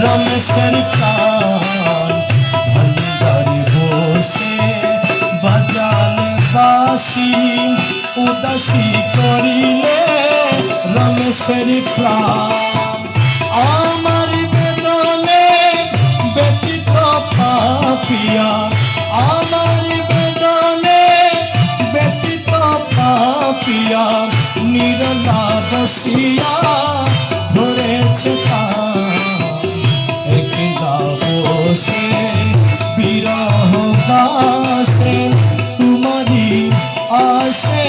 রমেশের প্রাণ ভান্ডারে বসে বাজালে বাঁশি উদাসী করিলে রমেশের প্রাণ আমার বেদনে ব্যতীত পাপিয়া আমার বেদনে ব্যতীত পাপিয়া নিরলা বসিয়া ধরেছে একলা বসে বিরহ বাসে তোমারি আসে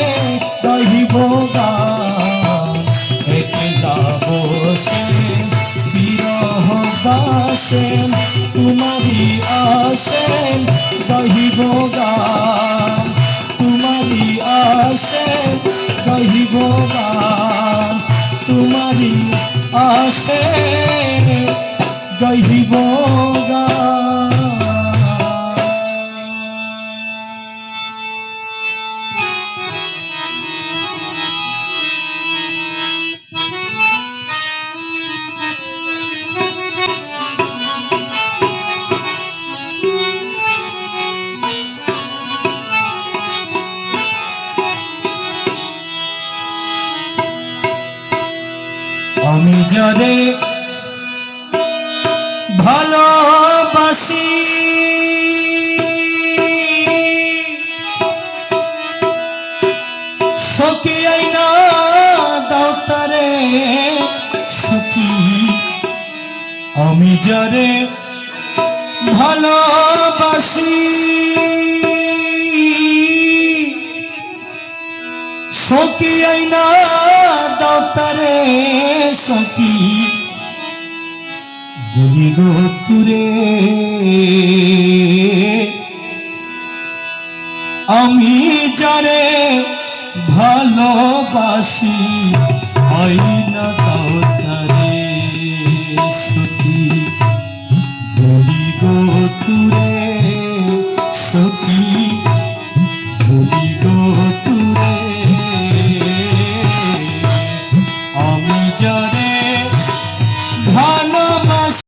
দহিব গান একলা বসে বিরহ বাসে তোমারি আসে দহিব গান তোমারি আসে দহিব গান তোমারি আসে দহিব গান। আমি যারে ভালোবাসি সখী আইনা দাও তারে সখী আমি যারে ভালোবাসি সখী আইনা দাও তারে সখী বলি গো তুরে আমি যারে ভালোবাসি আইনা দাও তারে সখী বলি গো তুরে